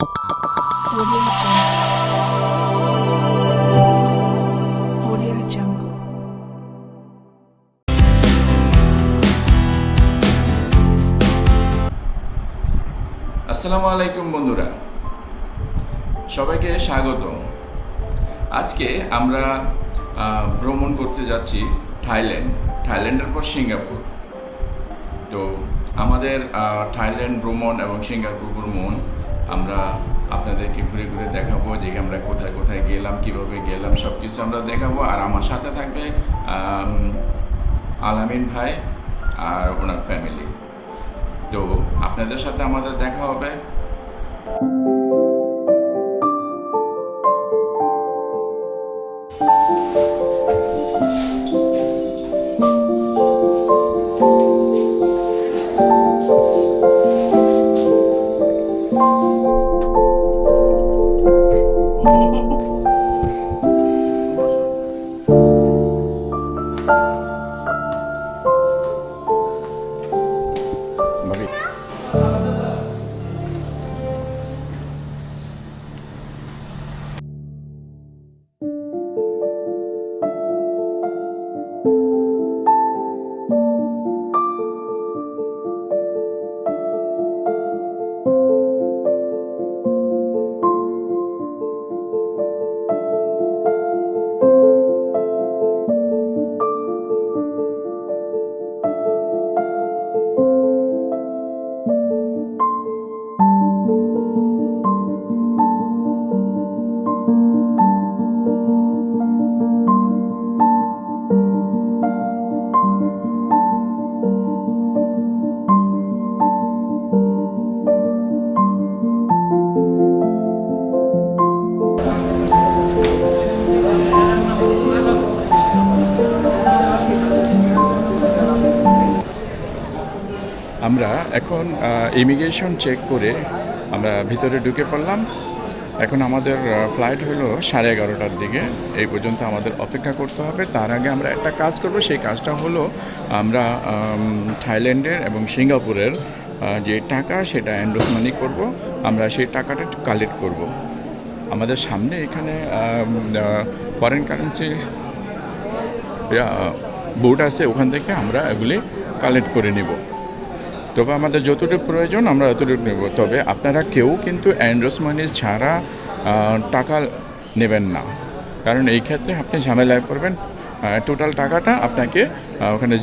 Audio Jungle. Audio Jungle. আসসালামু আলাইকুম বন্ধুরা, সবাইকে স্বাগত। আজকে আমরা ভ্রমণ করতে যাচ্ছি থাইল্যান্ডের পর সিঙ্গাপুর। তো আমাদের থাইল্যান্ড ভ্রমণ এবং সিঙ্গাপুর ভ্রমণ আমরা আপনাদেরকে ঘুরে ঘুরে দেখাবো যে আমরা কোথায় কোথায় গেলাম, কিভাবে গেলাম, সব কিছু আমরা দেখাবো। আর আমার সাথে থাকবে আলামিন ভাই আর ওনার ফ্যামিলি। তো আপনাদের সাথে আমাদের দেখা হবে। ভাবি, আমরা এখন ইমিগ্রেশন চেক করে আমরা ভিতরে ঢুকে পড়লাম। এখন আমাদের ফ্লাইট হলো 11:30টার দিকে। এই পর্যন্ত আমাদের অপেক্ষা করতে হবে। তার আগে আমরা একটা কাজ করব, সেই কাজটা হলো আমরা থাইল্যান্ডের এবং সিঙ্গাপুরের যে টাকা সেটা এন্ডোস মানি করব। আমরা সেই টাকাটা কালেক্ট করব। আমাদের সামনে এখানে ফরেন কারেন্সি বোর্ড আছে, ওখান থেকে আমরা এগুলি কালেক্ট করে নিব। তবে আমাদের যতটুকু প্রয়োজন আমরা ততটুকু নেব। তবে আপনারা কেউ কিন্তু অ্যান্ড্রস মানি ছাড়া টাকা নেবেন না, কারণ এই ক্ষেত্রে আপনি ঝামেলায় পড়বেন। টোটাল টাকাটা আপনাকে ওখানে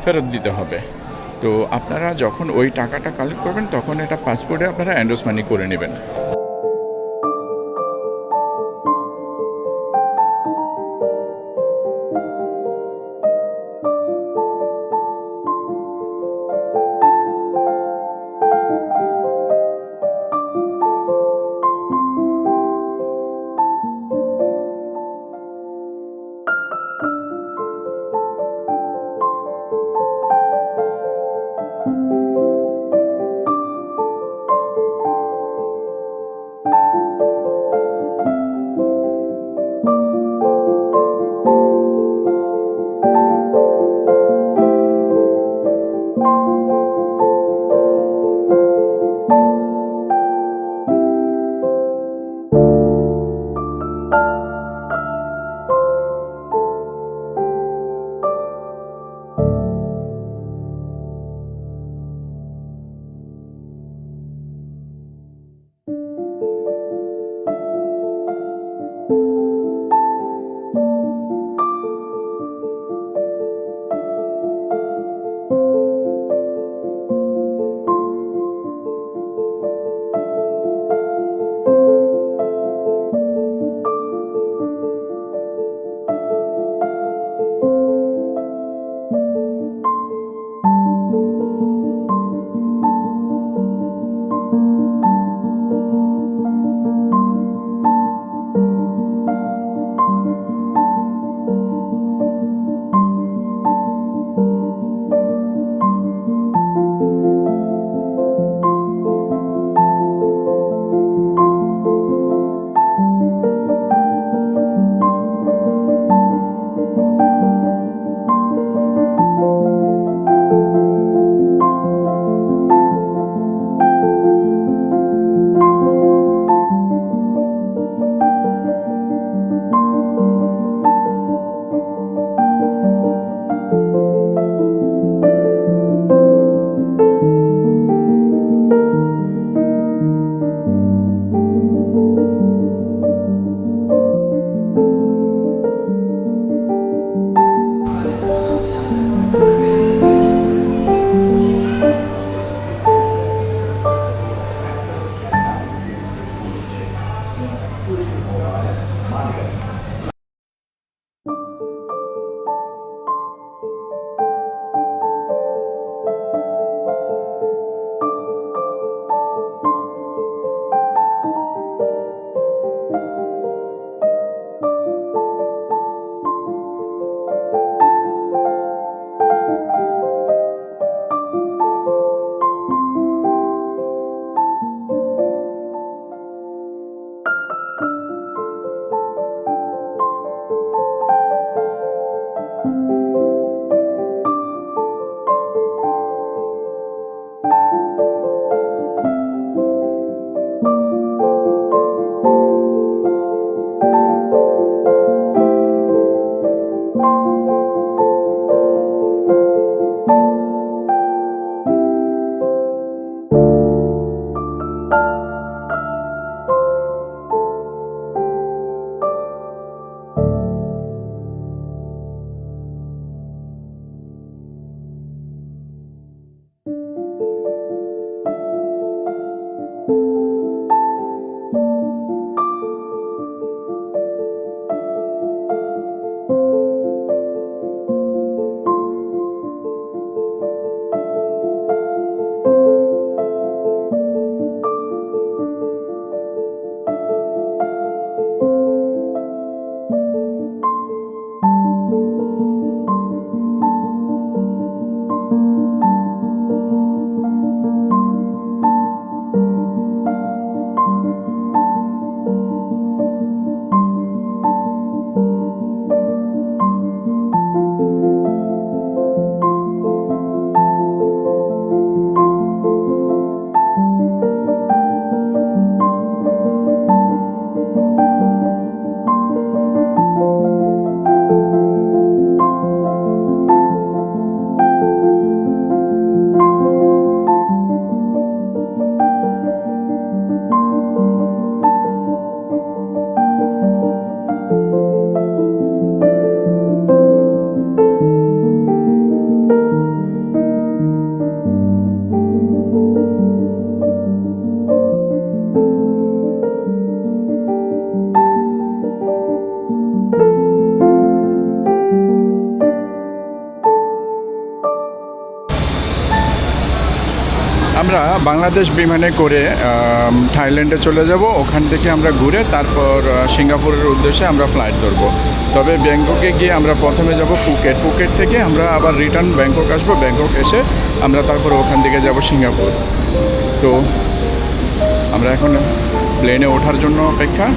ফেরত দিতে হবে। তো আপনারা যখন ওই টাকাটা কালেক্ট করবেন তখন এটা পাসপোর্টে আপনারা অ্যান্ড্রস মানি করে নেবেন। আমরা বাংলাদেশ বিমানে করে থাইল্যান্ডে চলে যাব। ওখান থেকে আমরা ঘুরে তারপর সিঙ্গাপুরের উদ্দেশ্যে আমরা ফ্লাইট ধরবো। তবে ব্যাংককে গিয়ে আমরা প্রথমে যাব পুকেট। পুকেট থেকে আমরা আবার রিটার্ন ব্যাংকক আসবো। ব্যাংকক এসে আমরা তারপর ওখান থেকে যাব সিঙ্গাপুর। তো আমরা এখন প্লেনে ওঠার জন্য অপেক্ষা।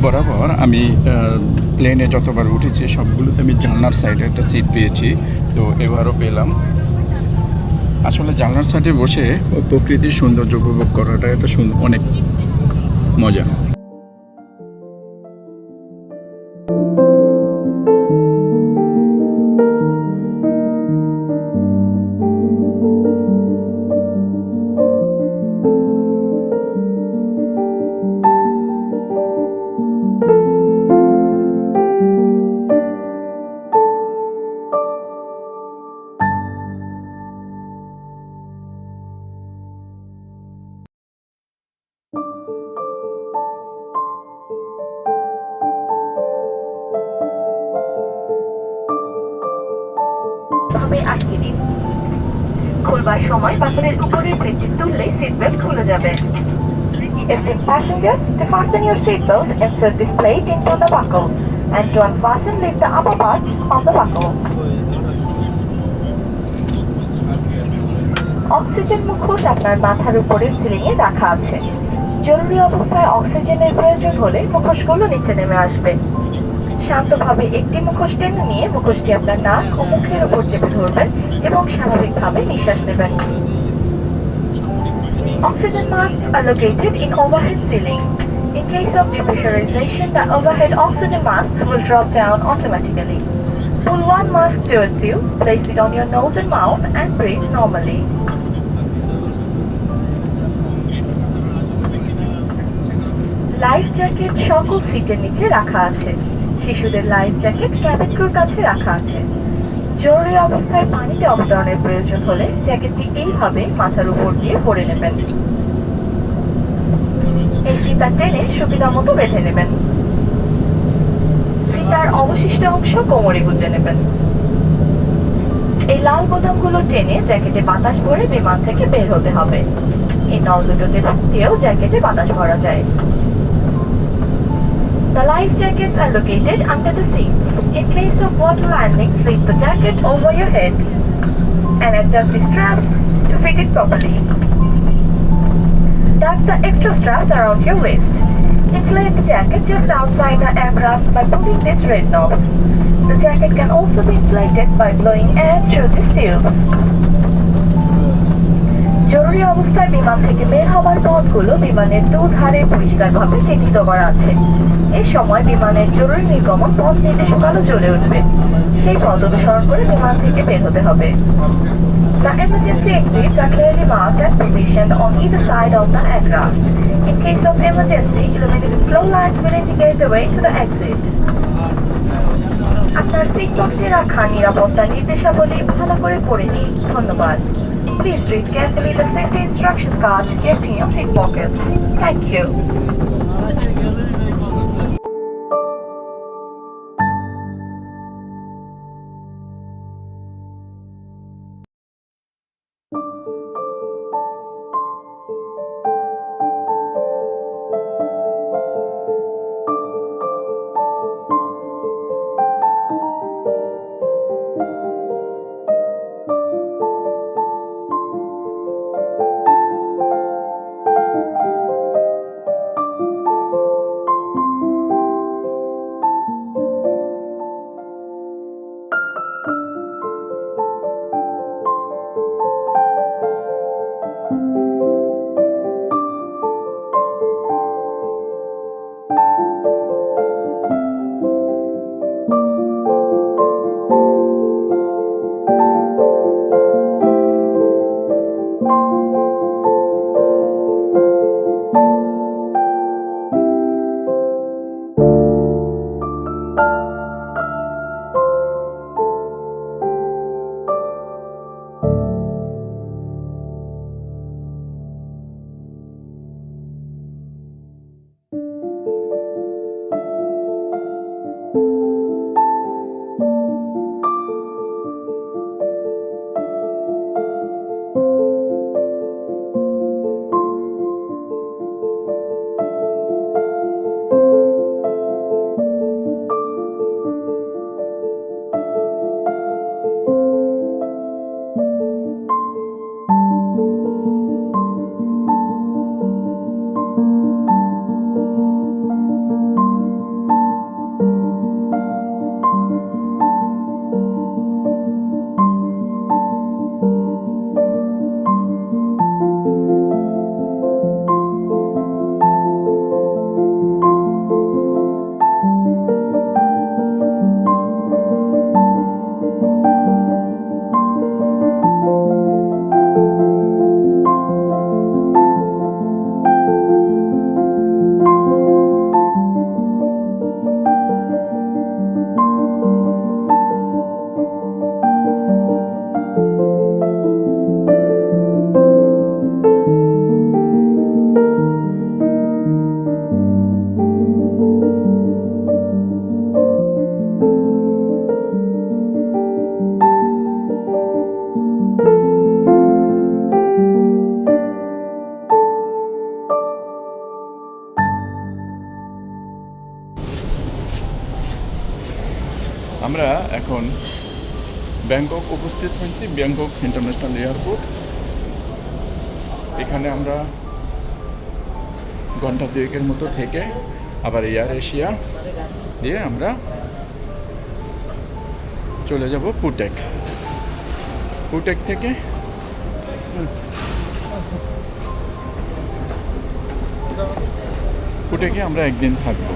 বরাবর আমি প্লেনে যতবার উঠেছি সবগুলোতে আমি জানলার সাইডে একটা সিট পেয়েছি। তো এবারও পেলাম। আসলে জানলার সাইডে বসে প্রকৃতির সৌন্দর্য উপভোগ করাটা একটা অনেক মজা। ভাবে আটকে দিন। খুলবার সময় বাসনের উপরের ব্রিজটি তুললে সিট বেল্ট খুলে যাবে। Esteemed passengers, to fasten your seat belt, insert this plate into the buckle, and to unfasten, lift the upper part of the buckle. Oxygen মুখোশ আপনার মাথার উপরের সিলিংয়ে রাখা আছে। জরুরি অবস্থায় অক্সিজেনের প্রয়োজন হলে মুখোশগুলো নিচে নেমে আসবে। শান্তভাবে একটি মুখোশ টেনে নিয়ে মুখোশটি আপনার নাক ও মুখের উপর চেপে ধরবেন এবং স্বাভাবিকভাবে নিঃশ্বাস নেবেন। Oxygen masks are located in overhead ceiling. In case of depressurization, the overhead oxygen masks will drop down automatically. Pull one mask towards you, place it on your nose and mouth, and breathe normally. Life jacket সকল সিটের নিচে রাখা আছে। শিশুদের life jacket cabin ক্রুর কাছে রাখা আছে। জরুরি অবস্থায় পানিতে অবতরণের প্রয়োজন হলে জ্যাকেটটি এইভাবে মাথার উপর দিয়ে পরে নেবেন। এই ফিতা টেনে সুবিধা মতো বেঁধে নেবেন। ফিতার অবশিষ্ট অংশ কোমরে গুঁজে নেবেন। এই লাল বোতামগুলো টেনে জ্যাকেটে বাতাস ভরে বিমান থেকে বের হতে হবে। এই নল দুটোতে দিয়েও জ্যাকেটে বাতাস ভরা যায়। The life jackets are located under the seats. In case of water landing, slip the jacket over your head and adjust the straps to fit it properly. Tuck the extra straps around your waist. Inflate the jacket just outside the aircraft by pulling these red knobs. The jacket can also be inflated by blowing air through these tubes. জরুরি অবস্থায় বিমান থেকে বের হওয়ার পথগুলো বিমানের দুধারে পরিষ্কারভাবে চিহ্নিত করা আছে। এ সময় বিমানের জরুরি নির্গমন পথ নির্দেশকালও জ্বলে উঠবে। সেই পথ অনুসরণ করে বিমান থেকে বের হতে হবে। The emergency exits are clearly marked and positioned on either side of the aircraft. In case of emergency, illuminated glow lights will indicate the way to the exit. আপনার সিট বেল্টে রাখা নিরাপত্তা নির্দেশাবলী ভালো করে পড়ে নিন। ধন্যবাদ। Please read carefully the safety instructions card kept in your seat pockets. Thank you. আমরা এখন ব্যাংকক উপস্থিত হয়েছি, ব্যাংকক ইন্টারন্যাশনাল এয়ারপোর্ট। এখানে আমরা ঘন্টা দুয়েকের মতো থেকে আবার এয়ার এশিয়া দিয়ে আমরা চলে যাব পুটেক। পুটেক থেকে পুটেকে আমরা একদিন থাকবো।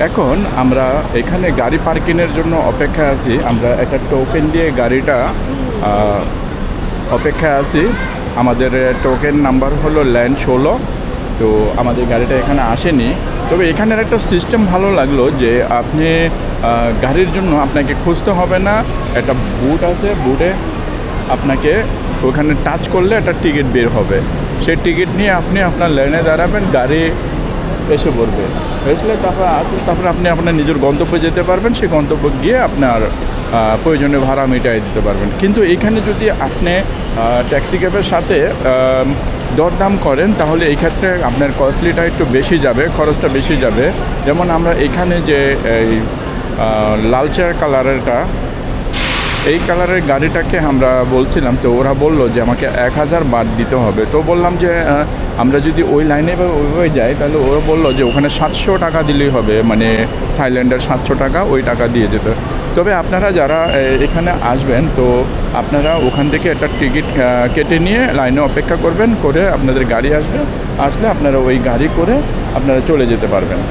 এখন আমরা এখানে গাড়ি পার্কিংয়ের জন্য অপেক্ষায় আছি। আমরা একটা টোকেন দিয়ে গাড়িটা অপেক্ষায় আছি। আমাদের টোকেন নাম্বার হলো ল্যান্ড 16। তো আমাদের গাড়িটা এখানে আসেনি। তবে এখানের একটা সিস্টেম ভালো লাগলো যে আপনি গাড়ির জন্য আপনাকে খুঁজতে হবে না। একটা বুট আছে, বুটে আপনাকে ওখানে টাচ করলে একটা টিকিট বের হবে। সেই টিকিট নিয়ে আপনি আপনার লাইনে দাঁড়াবেন, গাড়ি এসে পড়বে। এসলে তারপরে আপনি আপনার নিজের গন্তব্যে যেতে পারবেন। সেই গন্তব্য গিয়ে আপনার প্রয়োজনীয় ভাড়া মিটাই দিতে পারবেন। কিন্তু এখানে যদি আপনি ট্যাক্সি ক্যাবের সাথে দরদাম করেন তাহলে এই ক্ষেত্রে আপনার কস্টলিটা একটু বেশি যাবে, খরচটা বেশি যাবে। যেমন আমরা এখানে যে এই লালচে কালারেরটা, এই কালারের গাড়িটাকে আমরা বলছিলাম, তো ওরা বললো যে আমাকে 1000 বাদ দিতে হবে। তো বললাম যে আমরা যদি ওই লাইনে বা ওইভাবে যাই তাহলে ওরা বললো যে ওখানে 700 টাকা দিলেই হবে, মানে থাইল্যান্ডের 700 টাকা, ওই টাকা দিয়ে যেতে। তবে আপনারা যারা এখানে আসবেন তো আপনারা ওখান থেকে একটা টিকিট কেটে নিয়ে লাইনে অপেক্ষা করবেন, করে আপনাদের গাড়ি আসলে আপনারা ওই গাড়ি করে আপনারা চলে যেতে পারবেন।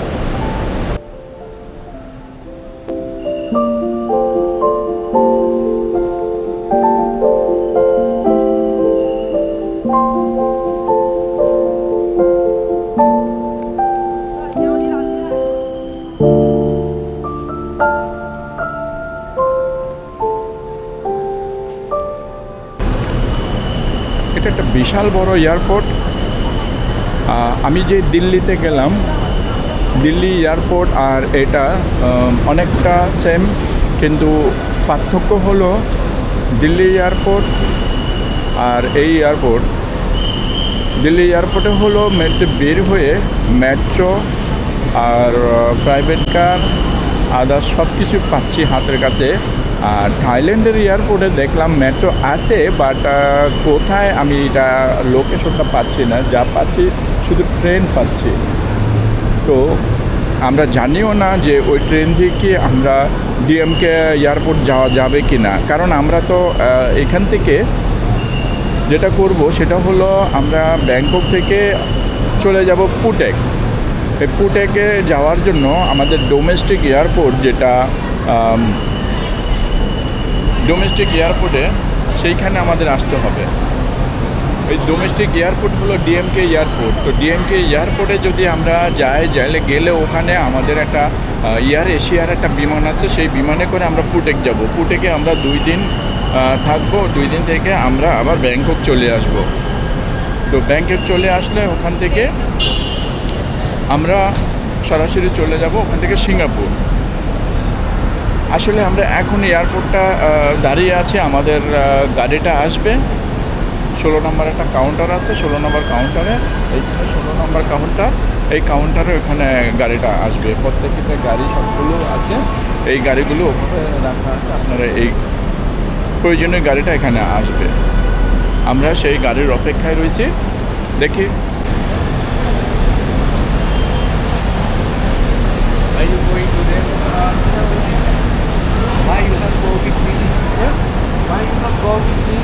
এটা একটা বিশাল বড় এয়ারপোর্ট। আমি যে দিল্লিতে গেলাম, দিল্লি এয়ারপোর্ট আর এটা অনেকটা সেম, কিন্তু পার্থক্য হলো দিল্লি এয়ারপোর্ট আর এই এয়ারপোর্ট। দিল্লি এয়ারপোর্টে হলো বের হয়ে মেট্রো আর প্রাইভেট কার আদার্স সব কিছু পাচ্ছি হাতের কাছে। আর থাইল্যান্ডের এয়ারপোর্টে দেখলাম মেট্রো আছে, বাট কোথায় আমি এটা লোকেশনটা পাচ্ছি না। যা পাচ্ছি শুধু ট্রেন পাচ্ছি। তো আমরা জানিও না যে ওই ট্রেন থেকে আমরা ডিএমকে এয়ারপোর্ট যাওয়া যাবে কি না। কারণ আমরা তো এখান থেকে যেটা করব সেটা হলো আমরা ব্যাংকক থেকে চলে যাব পুটেক। এই পুটেকে যাওয়ার জন্য আমাদের ডোমেস্টিক এয়ারপোর্ট, যেটা ডোমেস্টিক এয়ারপোর্টে, সেইখানে আমাদের আসতে হবে। এই ডোমেস্টিক এয়ারপোর্ট হলো ডিএমকে এয়ারপোর্ট। তো ডিএমকে এয়ারপোর্টে যদি আমরা গেলে ওখানে আমাদের একটা এয়ার এশিয়ার একটা বিমান আছে, সেই বিমানে করে আমরা পুটেক যাব। পুটেকে আমরা 2 দিন থাকবো। 2 দিন থেকে আমরা আবার ব্যাংকক চলে আসব। তো ব্যাংকক চলে আসলে ওখান থেকে আমরা সরাসরি চলে যাব ওখান থেকে সিঙ্গাপুর। আসলে আমরা এখন এয়ারপোর্টটা দাঁড়িয়ে আছি, আমাদের গাড়িটা আসবে। 16 নম্বর একটা কাউন্টার আছে, 16 নম্বর কাউন্টারে, এই 16 নম্বর কাউন্টার, এই কাউন্টারে ওখানে গাড়িটা আসবে। প্রত্যেকটা গাড়ি সবগুলো আছে, এই গাড়িগুলো ওখানে রাখা আছে। আপনারা এই প্রয়োজনীয় গাড়িটা এখানে আসবে। আমরা সেই গাড়ির অপেক্ষায় রয়েছি। দেখি Why you not go with me? Why you not go with me?